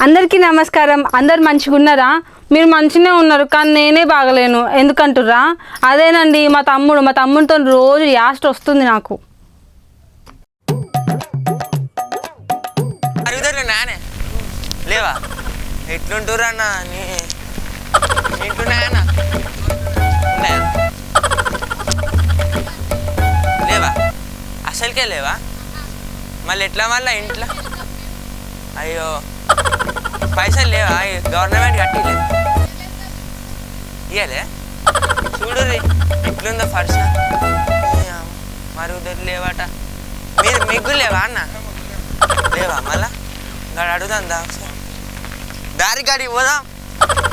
అందరికీ నమస్కారం. అందరు మంచిగా ఉన్నారా? మీరు మంచిగానే ఉన్నారు, కానీ నేనే బాగలేను. ఎందుకంటుర్రా? అదేనండి మా తమ్ముడితో రోజు యాస్ట్ వస్తుంది నాకు. నానే లేవా ఎట్లుంటురా అన్న నీంటున్నాయన్నా లేవా అసలుకే లేవా? మళ్ళీ ఎట్లా మళ్ళీ ఇంట్లో? అయ్యో పైసలు లేవా? గవర్నమెంట్ కట్టిలే ఇయ్యలే చూడు రీ ఎట్లుందో ఫర్ష మరి ఉదరు లేవాట. మీకు లేవా అన్న? లేవా? మళ్ళా గాడి అడుగుదాం దా ఒకసారి. దారి గాడి పోదాం,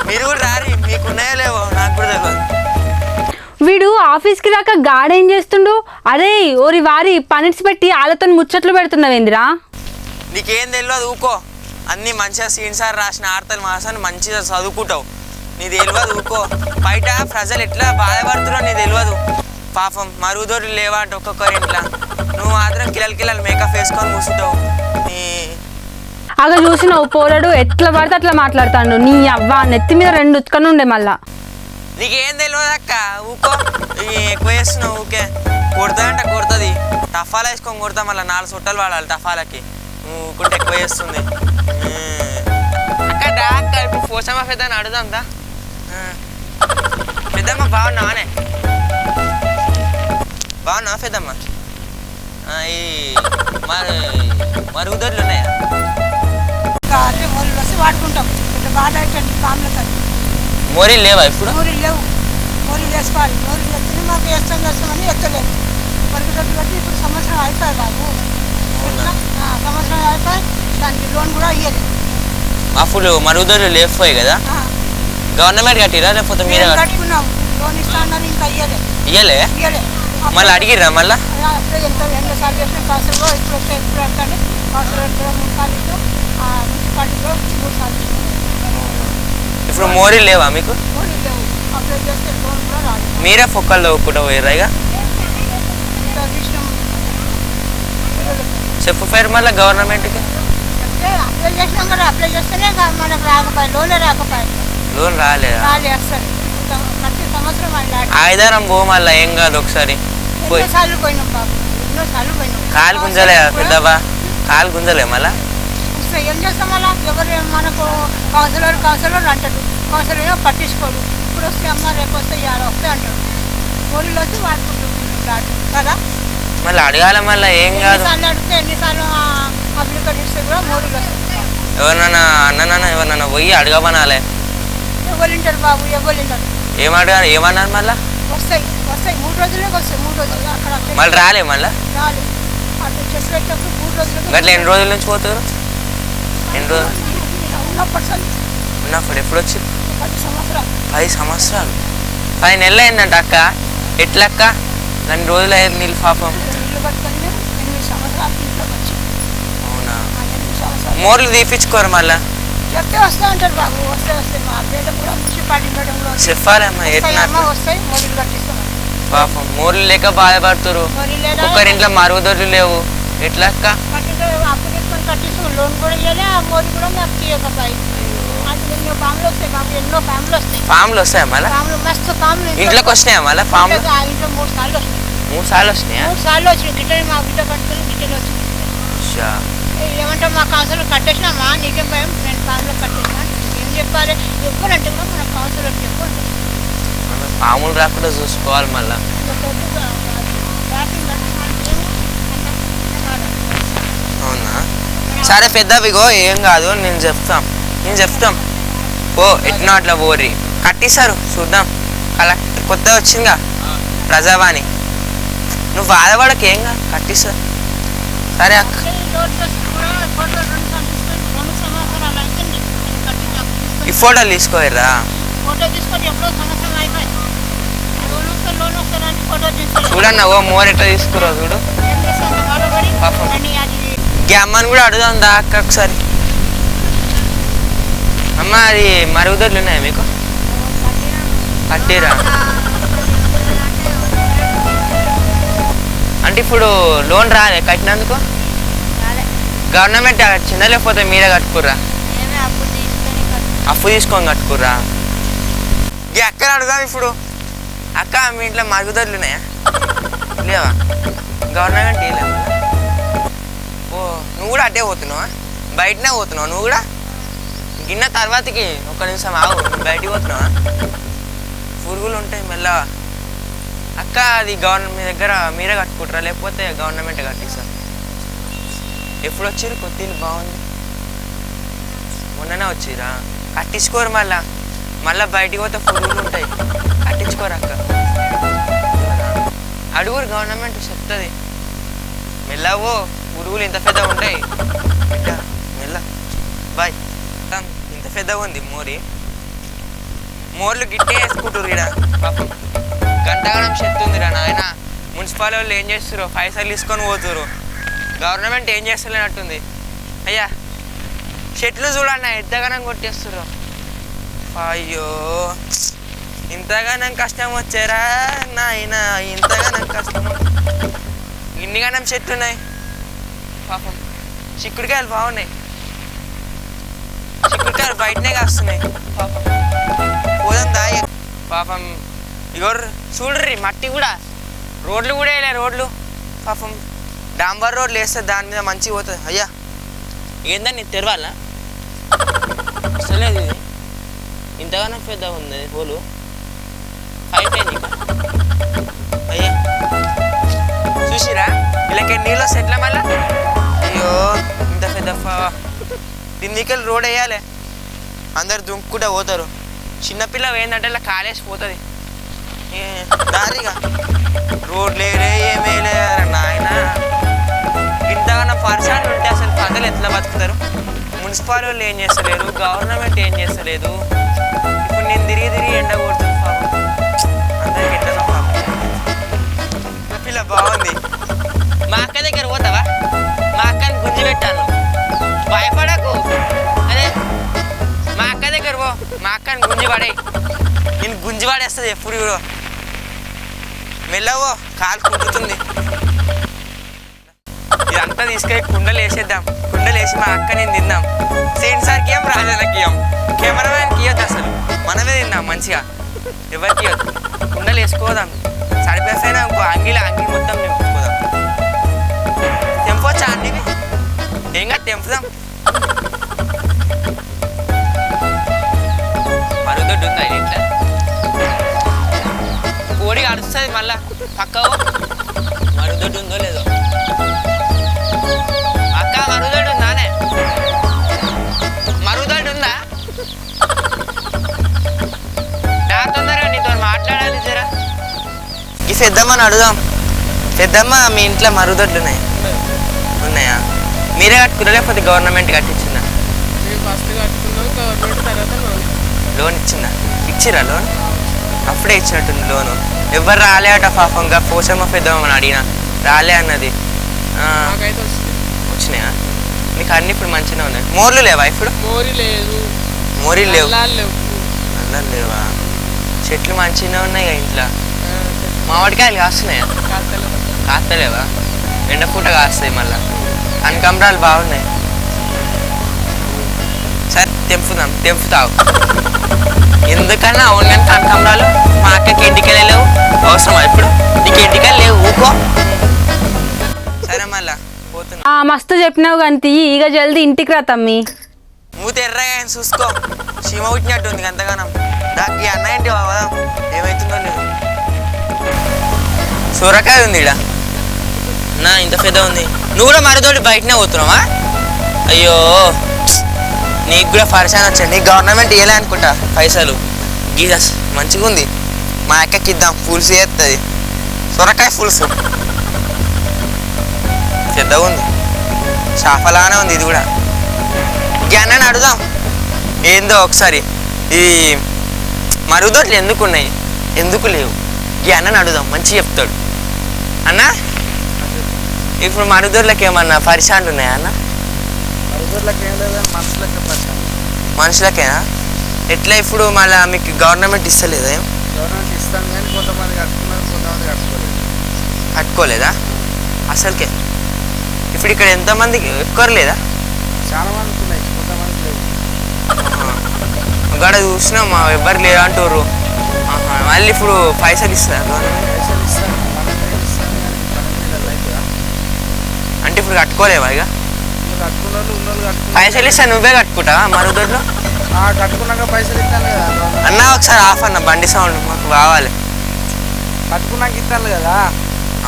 మీరు కూడా రారి. మీకున్నాయో లేవో నాకు కూడా తెలియదు. వీడు ఆఫీస్కి రాక గాడేం చేస్తుండు? అరే ఓరి వారి పనిట్స్ పెట్టి వాళ్ళతో ముచ్చట్లు పెడుతున్నావేందిరా? నీకేం తెలియదు ఊకో. అన్నీ మంచిగా సీన్ సార్ రాసిన ఆడతలు మాసాన్ని మంచిగా చదువుకుంటావు. నీ తెలియదు ఊకో. బయట ప్రజలు ఎట్లా బాధపడుతున్నావు నీ తెలియదు. పాపం మరుగుదొడ్లు లేవా అంటే ఒక్కొక్కరి ఇంట్లో. నువ్వు మాత్రం కిలలు మేకప్ వేసుకొని కూర్చుంటావు. నీ అలా చూసినావు పోరాడు ఎట్లా పడితే అట్లా మాట్లాడతాడు. నీ అవ్వ నెత్తి మీద 2 ఉచ్చుకొని ఉండే మళ్ళా. నీకేం తెలియదు అక్క ఊకో. ఎక్కువ చేస్తున్నావు ఊకే. కొడతాదంట కొడుతుంది. టఫాలు వేసుకొని కొడతా మళ్ళీ 4 చుట్టాలు వాడాలి టఫాలకి. నువ్వు ఊకుంటే ఎక్కువ చేస్తుంది అక్క. దా అక్క ఇప్పుడు పోసమ్మ పెద్దని అడుగుదాం దా. పెద్దమ్మ బాగున్నావానే? బాగున్నావా పెద్దమ్మ? ఈ మరి ఉదర్లు ఉన్నాయా? వాడుకుంటాం బాధ అవుతుంది పాములతో. మోరీలు లేవా ఇప్పుడు? మోరీలు లేవు. మోరీలు వేసుకోవాలి. మోరీలు ఎత్తుని మాకు చేస్తామని ఎత్తలేదు. మరుగుదొడ్లు బట్టి ఇప్పుడు సంవత్సరం అయిపోయి బాబు. సంవత్సరం అయిపోయి దానికి లోన్ కూడా ఇవ్వలేదు. అప్పుడు మరుగుదొడ్లు లేకపోయి కదా? గవర్నమెంట్ కట్టిరా లేకపోతే మీరే కట్టుకున్నాము? లోన్ ఇస్తామని ఇంకా ఇయ్యలే. మళ్ళీ అడిగిరా? మళ్ళీ ఎంత 2 సార్లు చేసిన కాసులో ఇప్పుడు అంటే కాసులు 3 సార్లు ఇస్తాం. మున్సిపాలిటీలో 3 సార్లు ఇస్తాం. ఇప్పుడు మోరీలు లేవా మీకు? మోరీలు లేవు. అప్లై చేస్తే లోన్ కూడా రాలేదు. మీరే ఫొక్కలు తవ్వుకుంటా పోయిర్రా? ఇక చెప్పు పేరు మళ్ళీ గవర్నమెంట్కి. అప్లై చేసినాం కదా. అప్లై చేస్తేనే మనకు రాకపోయి లోనే రాకపోయి. లోన్ రాలేదా? రాలే అసలు. ప్రతి సంవత్సరం ఆయుధారం పో మళ్ళీ ఏం కాదు. ఒకసారి ఎన్నోసార్లు పోయినాం బాబు, ఎన్నోసార్లు పోయినాం. కాలు గుంజలే పెద్దవా? కాలు గుంజలే మళ్ళా? ఏం చేస్తాం మళ్ళా? ఎవరు మనకు కౌన్సిలర్ అంటాడు. కౌన్సిలర్ ఏమో పట్టించుకోడు. ఇప్పుడు వస్తే అమ్మ రేపు వస్తే ఇవాళ వస్తే అంటాడు. ఊళ్ళో వచ్చి వాడుకుంటున్నాడు కదా. మళ్ళీ అడగాల మళ్ళీ ఏం కాదు. ఎన్నిసార్లు అడిగితే ఎన్నిసార్లు అప్లికేట్ ఇస్తే కూడా మోరీలు వస్తాయి. ఎవరినన్నా అన్నన్నా ఎవరినన్నా పోయి అడగమనాలే. ఎవరు వింటారు బాబు? ఎవరు వింటారు? ఏమన్నారు మళ్ళా? వస్తాయి 3 రోజులకి వస్తాయి. 3 రోజులు అక్కడ మళ్ళీ రాలే. మళ్ళీ రాలే. అట్లా చేసి పెట్టినప్పుడు 3 రోజులు. గట్లా ఎన్ని రోజుల నుంచి పోతారు? ఎన్ని రోజులు ఉన్నప్పుడు? ఎప్పుడు వచ్చి? 10 సంవత్సరాలు. 10 నెలలు అయిందంట అక్క. ఎట్లా అక్క 2 రోజులు అయ్యేది నీళ్ళు పాపం. అవునా? మోర్లు తీపించుకోరు మళ్ళా? చెప్తే వస్తా ఉంటారు బాబు. వస్తే మా పేద కూడా మున్సిపాలిటీ మేడంలో చెప్పాలమ్మా ఎట్లా వస్తాయి. మోరీలు కట్టిస్తాం. పాపం మోర్లు లేక బాధపడుతురు. ఒక్కరింట్లో మరుగుదొడ్లు లేవు. ఎట్లా అక్క? అప్పు తీసుకొని కట్టిస్తాం. లోన్ కూడా ఇవ్వాలి. ఆ మోరీ కూడా మాకు తీయకపోయి. ఎన్నో పాములు వస్తాయి బాబు. ఎన్నో పాములు వస్తాయి. పాములు వస్తాయా మళ్ళీ? పాములు మస్తు పాములు. ఇంట్లోకి వస్తాయా మళ్ళీ పాములు? ఇంట్లో 3 సార్లు వస్తాయి. 3 సార్లు వస్తున్నాయా? 3 సార్లు వచ్చినాయి. గిట్టని మా బిడ్డ పట్టుకొని గిట్టని వచ్చింది. ఏమంటావు? మా కౌన్సిలర్ కట్టేసినామా? నీకేం భయం? నేను పాములు కట్టేసినా. ఏం చెప్పాలి? ఎవ్వరంటే కూడా మన కౌన్సిలర్ చెప్పండి. పాములు రాకుండా చూసుకోవాలి మళ్ళా. అవునా? సరే పెద్దవిగో ఏం కాదు. నేను చెప్తాం పో. ఎట్నో అట్లా పోరి కట్టిస్తారు చూద్దాం. కలెక్టర్ కొత్త వచ్చిందిగా ప్రజావాణి. నువ్వు బాధపడక ఏం కాదు కట్టిస్తారు. సరే అక్క. ఈ ఫోటోలు తీసుకోర్రా? చూడన్నా ఓ మోర్ ఎట్లా తీసుకురా చూడు. అమ్మని కూడా అడుగుదాం దా అక్క ఒకసారి. అమ్మ అది మరుగుదొడ్లు ఉన్నాయా మీకు? కట్టిరా అంటే ఇప్పుడు లోన్ రాలే కట్టినందుకు? గవర్నమెంట్ వచ్చిందా లేకపోతే మీరే కట్టుకుర్రా? అప్పు తీసుకొని కట్టుకుర్రా. ఈ అక్కని అడుగుదాం ఇప్పుడు. అక్క మీ ఇంట్లో మరుగుదొడ్లు ఉన్నాయా? లేవా? గవర్నమెంట్ ఏ లేవా? ఓ నువ్వు కూడా అడ్డే పోతున్నావా? బయటనే పోతున్నావా నువ్వు కూడా? గిన్నె తర్వాతకి ఒక్క నిమిషం ఆవు, బయటికి పోతున్నావా? పురుగులు ఉంటాయి మళ్ళా. అక్క అది గవర్నమెంట్ మీ దగ్గర మీరే కట్టుకుంటారా లేకపోతే గవర్నమెంట్ కట్టిస్తా? ఎప్పుడు వచ్చారు? కొత్త ఇల్లు బాగుంది, మొన్ననే వచ్చిరా. కట్టించుకోరు మళ్ళా బయటికి పోతే పురుగులు ఉంటాయి, కట్టించుకోరు అక్క. అడుగురు గవర్నమెంట్ చెప్తుంది. మెల్లవో, పురుగులు ఇంత పెద్దగా ఉంటాయి. మెల్ల బాయ్. ఇంత పెద్దగా ఉంది మోర్లు గిట్టే వేసుకుంటారు ఇక్కడ. పాపం గంటగణం చెత్త ఉందిరా నాయన. మున్సిపాలిటీ వాళ్ళు ఏం చేస్తారు? పైసలు తీసుకొని పోతురు. గవర్నమెంట్ ఏం చేస్తలేనట్టుంది. అయ్యా చెట్లు చూడన్న ఎంతగానం కొట్టేస్తారు. అయ్యో ఇంతగానం కష్టం వచ్చారా నాయన, ఇంతగానం కష్టం. ఇన్నిగానం చెట్లు ఉన్నాయి. పాపం చిక్కుడుకాయలు బాగున్నాయి. చిక్కుడుకాయలు బయటనే కాస్తున్నాయి. పాపం పోదాం దాయ. పాపం ఇగో చూడ్రి మట్టి కూడా, రోడ్లు కూడా వేయలే. రోడ్లు పాపం డాంబర్ రోడ్లు వేస్తే దాని మీద మంచిగా పోతుంది. అయ్యా ఏందని తెరవాలా? అసలేదు ఇది ఇంతగానో పెద్దగా ఉంది హోలు. అయిపోయింది అయ్యా. చూసిరా వీళ్ళకి నీళ్ళు వస్తే ఎట్లా మళ్ళా? అయ్యో ఇంత పెద్ద దీనికి రోడ్ వేయాలి. అందరు దుంకుకుంటూ పోతారు. చిన్నపిల్ల ఏంటంటే ఇలా కాలేసి పోతుంది దారిగా. రోడ్లు ఏమేలే నాయన. ఇంతగానో పర్సెంట్ ఉంటే అసలు ప్రజలు ఎట్లా బతుకుతారు? మున్సిపాలిటీ వాళ్ళు ఏం చేస్తలేరు, గవర్నమెంట్ ఏం చేస్తలేదు. ఇప్పుడు నేను తిరిగి ఎండ కొడుతుంది పాపం. అందరికి ఎట్లనో పాపం. పిల్ల బాగుంది. మా అక్క దగ్గర పోతావా? మా అక్కని గుంజి పెట్టాను. భయపడకు. అదే మా అక్క దగ్గర పో, మా అక్కని గుంజి పడే. నేను గుంజి పడేస్తుంది ఎప్పుడు కూడా. మెల్లవో, కాలు కుట్టుతుంది. ఇదంతా తీసుకెళ్ళి కుండలు వేసేద్దాం. కుండలు వేసి మా అక్క నేను తిందాం. సీన్ సార్కి ఇవ్వం, రాజాకి ఇవ్వం, కెమెరామ్యాన్కి ఇవ్వద్దు. అసలు మనమే తిందాం మంచిగా. ఎవరికి ఇవ్వద్దు. కుండలు వేసుకోదాం. సరిపోయినా ఇంకో అంగి మొత్తం నింపుకోదాం. తెంపొచ్చా అన్నివి? ఏం కాదు తెంపుదాం. మరుగుదొడ్డు ఉందా ఇంట్లో? కోడి అడుస్తుంది మళ్ళా. పక్కవో మరుగుదొడ్డు ఉందో లేదో? అక్క మరుగుదొడ్డు ఉందానే? మరుగుదొడ్డు ఉందా? నా తొందరగా నీతో మాట్లాడాలి జరా. ఈ పెద్దమ్మని అడుగుదాం. పెద్దమ్మ మీ ఇంట్లో మరుగుదొడ్లు ఉన్నాయా? మీరే కట్టుకున్నా లేకపోతే గవర్నమెంట్ కట్టించిందా? లోన్ ఇచ్చిందా? ఇచ్చిరా లోన్? అప్పుడే ఇచ్చినట్టుంది లోను. ఎవరు రాలే అట పాపంగా. పోసమ్మ పెద్దమ్మని అడిగినా రాలే అన్నది. వచ్చినాయా? నీకు అన్ని ఇప్పుడు మంచిగా ఉన్నాయి. మోర్లు లేవా ఇప్పుడు? మోరీలు లేవు. అల్లం లేవా? చెట్లు మంచిగా ఉన్నాయి ఇంట్లో. మామిడికాయలు కాస్తున్నాయా? కాస్తలేవా? ఎండపూట కాస్తాయి మళ్ళా. కనకాంబరాలు బాగున్నాయి. సరే తెంపుతావు. ఎందుకన్నా అవును కానీ కనకాంబరాలు మా అక్కకి ఎంటికలే లేవు. అవసరమా ఇప్పుడు? నీకు ఎంటికలు లేవు, ఊకో. సరే మళ్ళా పోతున్నా. మస్తు చెప్పినావు కానీ ఇక జల్దీ ఇంటికి రా తమ్మి. మూత ఎర్రగా చూసుకో, చీమ పుట్టినట్టుంది అంతగానం. దానికి అన్న ఏంటి బాగా ఏమవుతుందో లేదు. సూరకాయ ఉంది ఇక్కడ నా, ఇంత పెద్ద ఉంది. నువ్వు కూడా మరితోటి బయటనే పోతున్నావా? అయ్యో నీకు కూడా పరిశాన్ వచ్చండి. గవర్నమెంట్ ఇవ్వలే అనుకుంటా పైసలు. గీజస్ మంచిగా ఉంది. మా అక్కకి ఇద్దాం, పులుసు చేస్తుంది. సొరకాయ పులుసు పెద్దగా ఉంది. చేపలానే ఉంది ఇది కూడా. అన్నని అడుగుదాం ఏందో ఒకసారి. ఈ మరుగుదొడ్లు ఎందుకు ఉన్నాయి, ఎందుకు లేవు? ఈ అన్నని అడుగుదాం, మంచిగా చెప్తాడు. అన్న ఇప్పుడు మరుగుదొడ్లకి ఏమన్నా పరిశాన్లు ఉన్నాయా అన్న? మనుషులకేనా? ఎట్లా ఇప్పుడు మళ్ళీ మీకు గవర్నమెంట్ ఇస్తలేదా? కట్టుకోలేదా అసలుకే? ఇప్పుడు ఇక్కడ ఎంతమందికి ఎక్కువ లేదా? చాలా మంది ఉన్నాయి, కొంతమంది లేవు. ఇక్కడ చూసినా మా ఎవ్వరు లేదంటారు. మళ్ళీ ఇప్పుడు పైసలు ఇస్తారు గవర్నమెంట్. అంటే ఇప్పుడు కట్టుకోలేవా ఇక? పైసలు ఇస్తా నువ్వే కట్టుకుంటావా మరుగుదొడ్లో? కట్టుకున్నాక పైసలు ఇస్తాను కదా అన్న. ఒకసారి ఆఫ్ అన్న బండి సౌండ్ మాకు కావాలి. కట్టుకున్నాక ఇస్తాను కదా.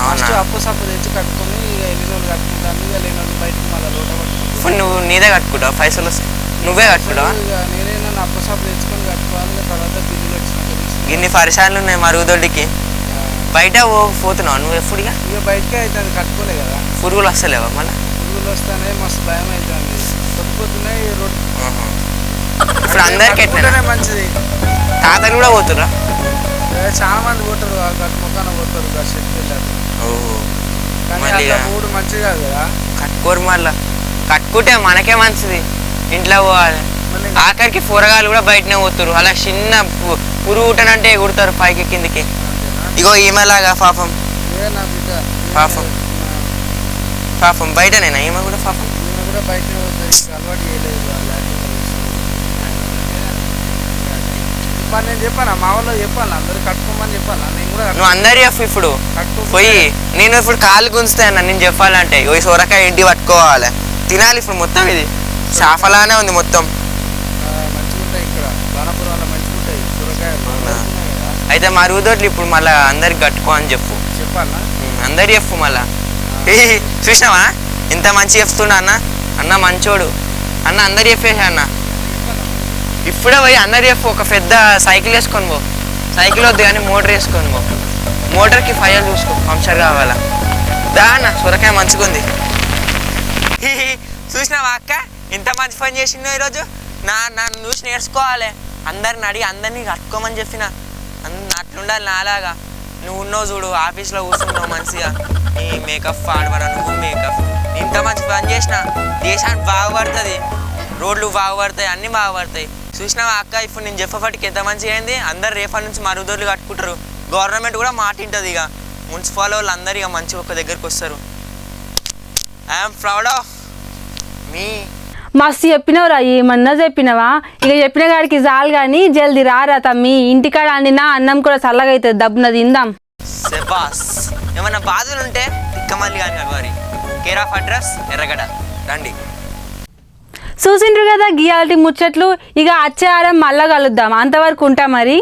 అవునా? అప్పు సప్పు తెచ్చి కట్టుకుని ఇక ఎన్ని రోజులు కట్టుకుంటాను. ఇక లేని వాళ్ళు బయటకు మళ్ళీ లోట పట్టుకుంటాను. ఇప్పుడు నువ్వు నీదే కట్టుకుంటావు పైసలు వస్తాయి నువ్వే కట్టుకుంటావా? ఇక నేనే నన్ను అప్పు సప్పు తెచ్చుకొని కట్టుకోవాలి. తర్వాత బిల్లులు వచ్చినాక ఇన్ని పరిశాలు ఉన్నాయి మరుగుదొడ్డికి. బయట పోతున్నావు నువ్వు ఎప్పుడుగా? ఇక బయటకే అవుతుంది కట్టుకోలే కదా. పురుగులు వస్తలేవా మళ్ళీ? పురుగులు వస్తానే మస్తు భయం అవుతుంది. పొద్దుపోతున్నాయి రోడ్డు. ఇప్పుడు అందరికి ఎట్లా మంచిది. తాతలు కూడా పోతుర్రా? చాలా మంది పోతారు గట్టు మొక్కన పోతారు షెట్కి వెళ్ళారు. ఓహో. కానీ మళ్ళీ అట్లా మూడు మంచిది కాదు కదా. కట్టుకోరు మళ్ళా. కట్టుకుంటే మనకే మంచిది. ఇంట్లో పోవాలి. మళ్ళీ ఆఖరికి కూరగాయలు కూడా బయటనే పోతురు. అలా చిన్న పురుగు ఉట్టనంటే ఎగురుతారు పైకి కిందికి. ఇగో ఈమెలాగా పాపం ఏ నా బిడ్డ పాపం పాపం బయటనేనా ఈమె కూడా పాపం? ఈమె కూడా బయటనే పోతుంది. అలవాటు చేయలేదు. మరి నేను చెప్పాను మా వాళ్ళు చెప్పాను అందరూ కట్టుకోమని చెప్పాను. నేను కూడా నువ్వు అందరి ఇప్పుడు కట్టుకో పోయి నేను ఇప్పుడు కాలు గుంజుతాయన్న నేను చెప్పాలంటే ఈ సొరకాయ ఇంటి పట్టుకోవాలి తినాలి. ఇప్పుడు మొత్తం ఇది చాఫలానే ఉంది మొత్తం. మంచిగా ఉంటాయి ఇక్కడ బాణపురం వల్ల మంచిగా ఉంటాయి కూరగాయలు. అయితే మరుగుదొడ్లు ఇప్పుడు మళ్ళీ అందరికి కట్టుకో అని చెప్పు. చెప్పాలా? అందరు చెప్పు మళ్ళా. చూసినావా ఇంత మంచి చెప్తుండ అన్న. అన్న మంచోడు అన్న. అందరు చెప్పేసి అన్న ఇప్పుడే పోయి అందరు చెప్పు. ఒక పెద్ద సైకిల్ వేసుకొని పో. సైకిల్ వద్దు కానీ మోటార్ వేసుకొని పో. మోటార్కి ఫైర్ చూసుకో పంక్చర్ కావాలా. దా అన్న సొరకాయ మంచిగా ఉంది. చూసినావా అక్క ఇంత మంచి పని చేసిందో ఈరోజు. నన్ను చూసి నేర్చుకోవాలి. అందరిని అడిగి అందరినీ కట్టుకోమని చెప్పిన. అట్లుండాలి నాలాగా. నువ్వు ఉన్నావు చూడు ఆఫీస్లో కూర్చున్నావు మంచిగా. నీ మేకప్ ఆడవరా నువ్వు మేకప్. ఇంత మంచి పని చేసిన దేశానికి బాగుపడుతుంది. రోడ్లు బాగుపడతాయి అన్నీ బాగుపడతాయి. చూసినావా అక్క ఇప్పుడు నేను చెప్పేపటికి ఎంత మంచిగా అయింది. అందరు రేపటి నుంచి మరుగుదొడ్లు కట్టుకుంటారు. గవర్నమెంట్ కూడా మాట ఉంటుంది. ఇక మున్సిపల్ వాళ్ళు అందరు ఇక మంచిగా ఒక దగ్గరికి వస్తారు. ఐఎమ్ ప్రౌడ్ ఆఫ్ మీ. మస్తు చెప్పినవురా. ఏమన్నా చెప్పినవా? ఇక చెప్పిన గాడికి చాలు కానీ జల్దీ రారా తమ్మి. ఇంటికాడ అండినా అన్నం కూడా చల్లగా అవుతుంది. దబ్బున తిందాం. సెబాస్. ఏమన్నా బాధలు ఉంటే తిక్కమల్లి కానీ అలవారి. కేర్ ఆఫ్ అడ్రస్ ఎర్రగడ్డ రండి. చూసిండ్రు కదా గియాలిటీ ముచ్చట్లు. ఇక వచ్చే వారం మళ్ళా కలుద్దాం. అంతవరకు ఉంటా మరి.